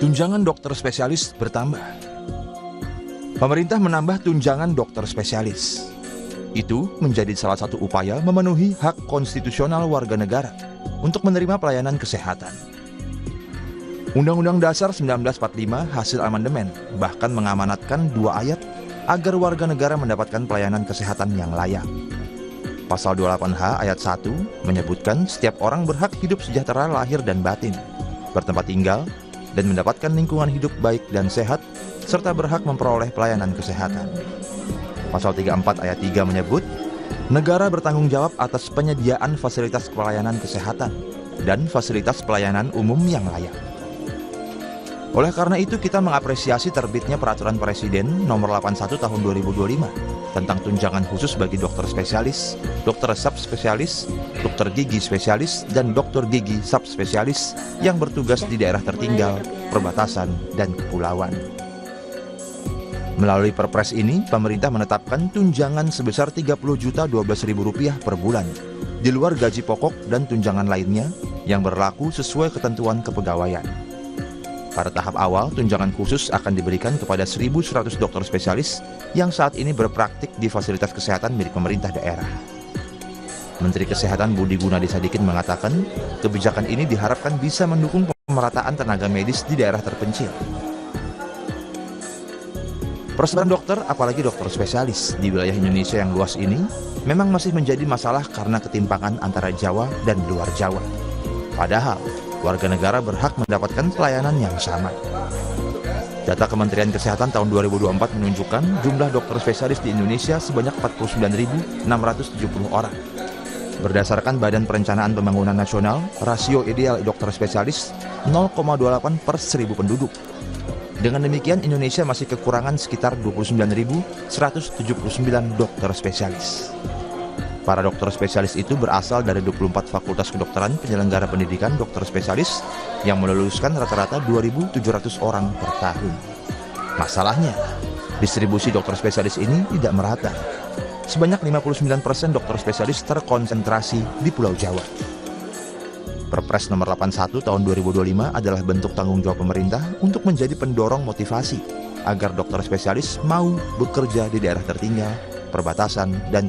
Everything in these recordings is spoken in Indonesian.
Tunjangan dokter spesialis bertambah. Pemerintah menambah tunjangan dokter spesialis. Itu menjadi salah satu upaya memenuhi hak konstitusional warga negara untuk menerima pelayanan kesehatan. Undang-Undang Dasar 1945 hasil amandemen bahkan mengamanatkan 2 ayat agar warga negara mendapatkan pelayanan kesehatan yang layak. Pasal 28H ayat 1 menyebutkan setiap orang berhak hidup sejahtera lahir dan batin, bertempat tinggal, dan mendapatkan lingkungan hidup baik dan sehat, serta berhak memperoleh pelayanan kesehatan. Pasal 34 ayat 3 menyebut, negara bertanggung jawab atas penyediaan fasilitas pelayanan kesehatan dan fasilitas pelayanan umum yang layak. Oleh karena itu, kita mengapresiasi terbitnya Peraturan Presiden Nomor 81 Tahun 2025 tentang tunjangan khusus bagi dokter spesialis, dokter subspesialis, dokter gigi spesialis, dan dokter gigi subspesialis yang bertugas di daerah tertinggal, perbatasan, dan kepulauan. Melalui Perpres ini, pemerintah menetapkan tunjangan sebesar Rp30.012.000 per bulan, di luar gaji pokok dan tunjangan lainnya yang berlaku sesuai ketentuan kepegawaian. Pada tahap awal, tunjangan khusus akan diberikan kepada 1.100 dokter spesialis yang saat ini berpraktik di fasilitas kesehatan milik pemerintah daerah. Menteri Kesehatan Budi Gunadi Sadikin mengatakan, kebijakan ini diharapkan bisa mendukung pemerataan tenaga medis di daerah terpencil. Persebaran dokter, apalagi dokter spesialis, di wilayah Indonesia yang luas ini memang masih menjadi masalah karena ketimpangan antara Jawa dan luar Jawa. Padahal, warga negara berhak mendapatkan pelayanan yang sama. Data Kementerian Kesehatan tahun 2024 menunjukkan jumlah dokter spesialis di Indonesia sebanyak 49.670 orang. Berdasarkan Badan Perencanaan Pembangunan Nasional, rasio ideal dokter spesialis 0,28 per 1.000 penduduk. Dengan demikian, Indonesia masih kekurangan sekitar 29.179 dokter spesialis. Para dokter spesialis itu berasal dari 24 fakultas kedokteran penyelenggara pendidikan dokter spesialis yang meluluskan rata-rata 2.700 orang per tahun. Masalahnya, distribusi dokter spesialis ini tidak merata. Sebanyak 59% dokter spesialis terkonsentrasi di Pulau Jawa. Perpres Nomor 81 Tahun 2025 adalah bentuk tanggung jawab pemerintah untuk menjadi pendorong motivasi agar dokter spesialis mau bekerja di daerah tertinggal, perbatasan, dan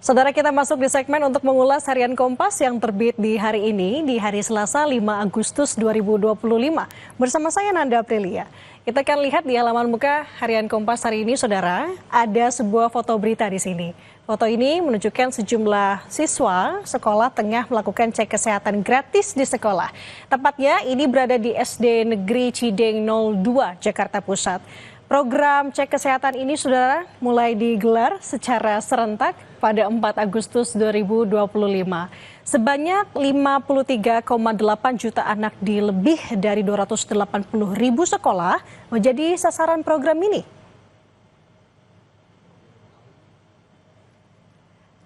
Saudara, kita masuk di segmen untuk mengulas Harian Kompas yang terbit di hari ini, di hari Selasa 5 Agustus 2025. Bersama saya Nanda Aprilia. Kita akan lihat di halaman muka Harian Kompas hari ini, saudara, ada sebuah foto berita di sini. Foto ini menunjukkan sejumlah siswa sekolah tengah melakukan cek kesehatan gratis di sekolah. Tepatnya ini berada di SD Negeri Cideng 02, Jakarta Pusat. Program cek kesehatan ini, saudara, mulai digelar secara serentak pada 4 Agustus 2025. Sebanyak 53,8 juta anak di lebih dari 280.000 sekolah menjadi sasaran program ini.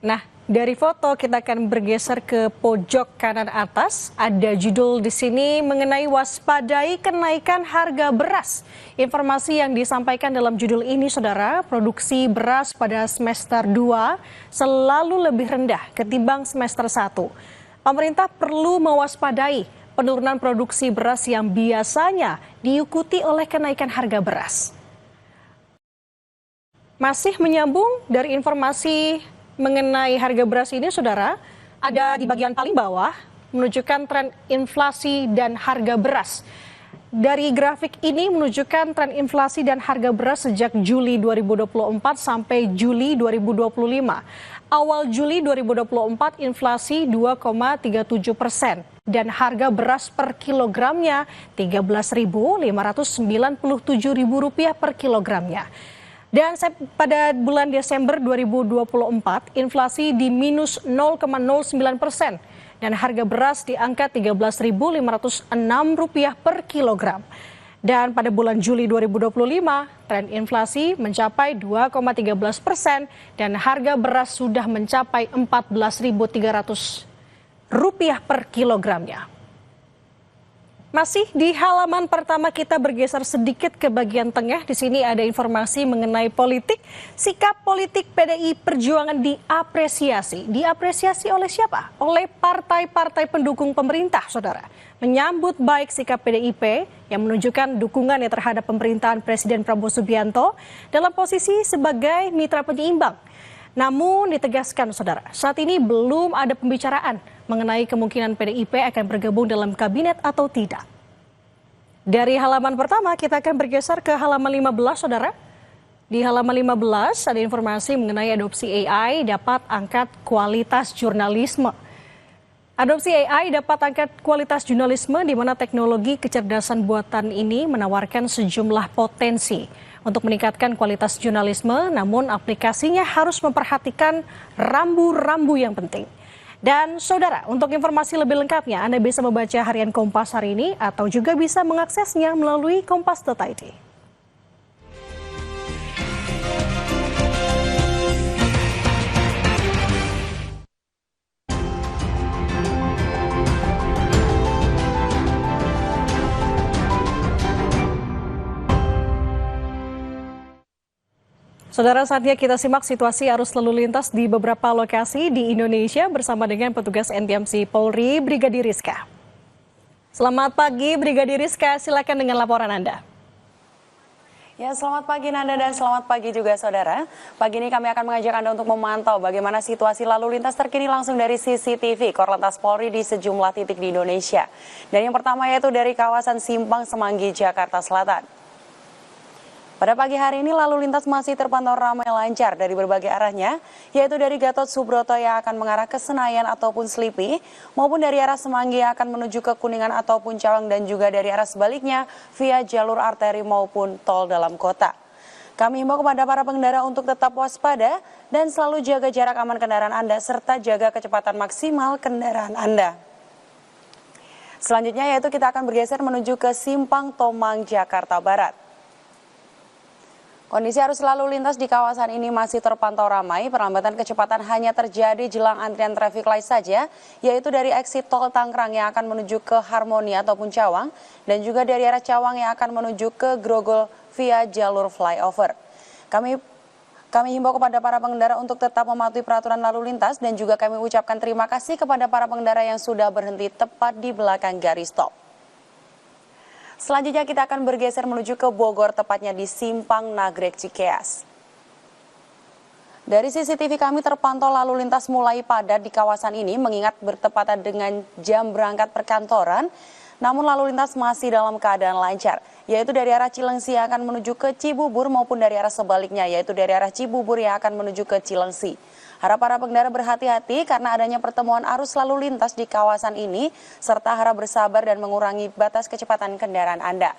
Nah, dari foto kita akan bergeser ke pojok kanan atas. Ada judul di sini mengenai waspadai kenaikan harga beras. Informasi yang disampaikan dalam judul ini, saudara, produksi beras pada semester 2 selalu lebih rendah ketimbang semester 1. Pemerintah perlu mewaspadai penurunan produksi beras yang biasanya diikuti oleh kenaikan harga beras. Masih menyambung dari informasi mengenai harga beras ini, saudara, ada di bagian paling bawah menunjukkan tren inflasi dan harga beras. Dari grafik ini menunjukkan tren inflasi dan harga beras sejak Juli 2024 sampai Juli 2025. Awal Juli 2024 inflasi 2,37% dan harga beras per kilogramnya Rp13.597.000 per kilogramnya. Dan pada bulan Desember 2024 inflasi di minus 0,09%. Dan harga beras di angka Rp13.506 per kilogram. Dan pada bulan Juli 2025, tren inflasi mencapai 2,13% dan harga beras sudah mencapai Rp14.300 per kilogramnya. Masih di halaman pertama kita bergeser sedikit ke bagian tengah. Di sini ada informasi mengenai politik. Sikap politik PDI Perjuangan diapresiasi. Diapresiasi oleh siapa? Oleh partai-partai pendukung pemerintah, saudara. Menyambut baik sikap PDIP yang menunjukkan dukungannya terhadap pemerintahan Presiden Prabowo Subianto dalam posisi sebagai mitra penyeimbang. Namun ditegaskan, saudara, saat ini belum ada pembicaraan mengenai kemungkinan PDIP akan bergabung dalam kabinet atau tidak. Dari halaman pertama kita akan bergeser ke halaman 15, saudara. Di halaman 15 ada informasi mengenai adopsi AI dapat angkat kualitas jurnalisme. Adopsi AI dapat angkat kualitas jurnalisme di mana teknologi kecerdasan buatan ini menawarkan sejumlah potensi untuk meningkatkan kualitas jurnalisme, namun aplikasinya harus memperhatikan rambu-rambu yang penting. Dan saudara, untuk informasi lebih lengkapnya Anda bisa membaca Harian Kompas hari ini atau juga bisa mengaksesnya melalui kompas.id. Saudara, saatnya kita simak situasi arus lalu lintas di beberapa lokasi di Indonesia bersama dengan petugas NTMC Polri, Brigadir Rizka. Selamat pagi, Brigadir Rizka. Silakan dengan laporan Anda. Ya, selamat pagi Nanda dan selamat pagi juga saudara. Pagi ini kami akan mengajak Anda untuk memantau bagaimana situasi lalu lintas terkini langsung dari CCTV Korlantas Polri di sejumlah titik di Indonesia. Dan yang pertama yaitu dari kawasan Simpang Semanggi, Jakarta Selatan. Pada pagi hari ini lalu lintas masih terpantau ramai lancar dari berbagai arahnya, yaitu dari Gatot Subroto yang akan mengarah ke Senayan ataupun Selipi, maupun dari arah Semanggi yang akan menuju ke Kuningan ataupun Cawang, dan juga dari arah sebaliknya via jalur arteri maupun tol dalam kota. Kami himbau kepada para pengendara untuk tetap waspada dan selalu jaga jarak aman kendaraan Anda serta jaga kecepatan maksimal kendaraan Anda. Selanjutnya yaitu kita akan bergeser menuju ke Simpang Tomang, Jakarta Barat. Kondisi arus lalu lintas di kawasan ini masih terpantau ramai. Perlambatan kecepatan hanya terjadi jelang antrian traffic light saja, yaitu dari exit tol Tangerang yang akan menuju ke Harmoni ataupun Cawang, dan juga dari arah Cawang yang akan menuju ke Grogol via jalur flyover. Kami himbau kepada para pengendara untuk tetap mematuhi peraturan lalu lintas, dan juga kami ucapkan terima kasih kepada para pengendara yang sudah berhenti tepat di belakang garis stop. Selanjutnya kita akan bergeser menuju ke Bogor, tepatnya di Simpang Nagrek Cikeas. Dari CCTV kami terpantau lalu lintas mulai padat di kawasan ini mengingat bertepatan dengan jam berangkat perkantoran, namun lalu lintas masih dalam keadaan lancar, yaitu dari arah Cilengsi yang akan menuju ke Cibubur maupun dari arah sebaliknya, yaitu dari arah Cibubur yang akan menuju ke Cilengsi. Harap para pengendara berhati-hati karena adanya pertemuan arus lalu lintas di kawasan ini, serta harap bersabar dan mengurangi batas kecepatan kendaraan Anda.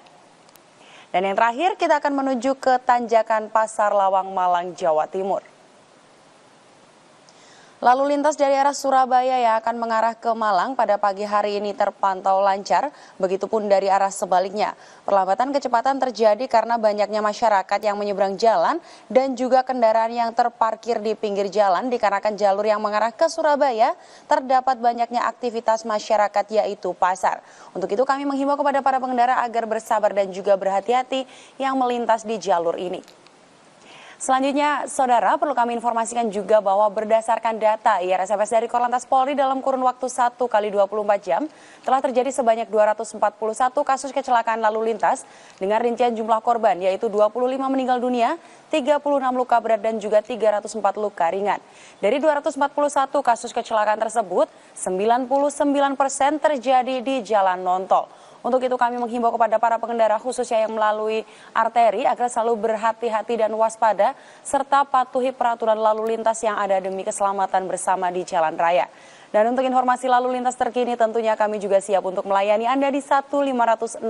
Dan yang terakhir kita akan menuju ke Tanjakan Pasar Lawang, Malang, Jawa Timur. Lalu lintas dari arah Surabaya yang akan mengarah ke Malang pada pagi hari ini terpantau lancar, begitupun dari arah sebaliknya. Perlambatan kecepatan terjadi karena banyaknya masyarakat yang menyeberang jalan dan juga kendaraan yang terparkir di pinggir jalan dikarenakan jalur yang mengarah ke Surabaya terdapat banyaknya aktivitas masyarakat yaitu pasar. Untuk itu kami menghimbau kepada para pengendara agar bersabar dan juga berhati-hati yang melintas di jalur ini. Selanjutnya, saudara, perlu kami informasikan juga bahwa berdasarkan data IRSFS dari Korlantas Polri dalam kurun waktu 1 kali 24 jam, telah terjadi sebanyak 241 kasus kecelakaan lalu lintas dengan rincian jumlah korban, yaitu 25 meninggal dunia, 36 luka berat, dan juga 304 luka ringan. Dari 241 kasus kecelakaan tersebut, 99% terjadi di jalan non-tol. Untuk itu kami menghimbau kepada para pengendara khususnya yang melalui arteri agar selalu berhati-hati dan waspada serta patuhi peraturan lalu lintas yang ada demi keselamatan bersama di jalan raya. Dan untuk informasi lalu lintas terkini tentunya kami juga siap untuk melayani Anda di 15669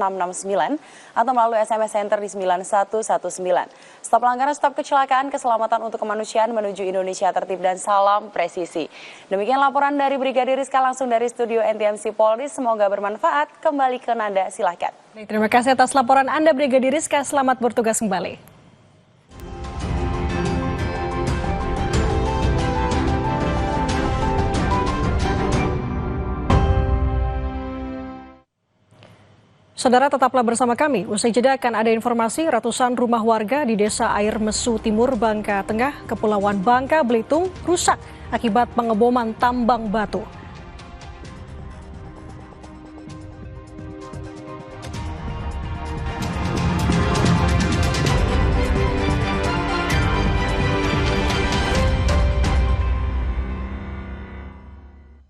atau melalui SMS Center di 9119. Stop pelanggaran, stop kecelakaan, keselamatan untuk kemanusiaan menuju Indonesia tertib dan salam presisi. Demikian laporan dari Brigadir Rizka langsung dari studio NTMC Polri. Semoga bermanfaat. Kembali ke Nanda, silahkan. Terima kasih atas laporan Anda Brigadir Rizka. Selamat bertugas kembali. Saudara, tetaplah bersama kami. Usai jeda akan ada informasi ratusan rumah warga di Desa Air Mesu Timur, Bangka Tengah, Kepulauan Bangka, Belitung rusak akibat pengeboman tambang batu.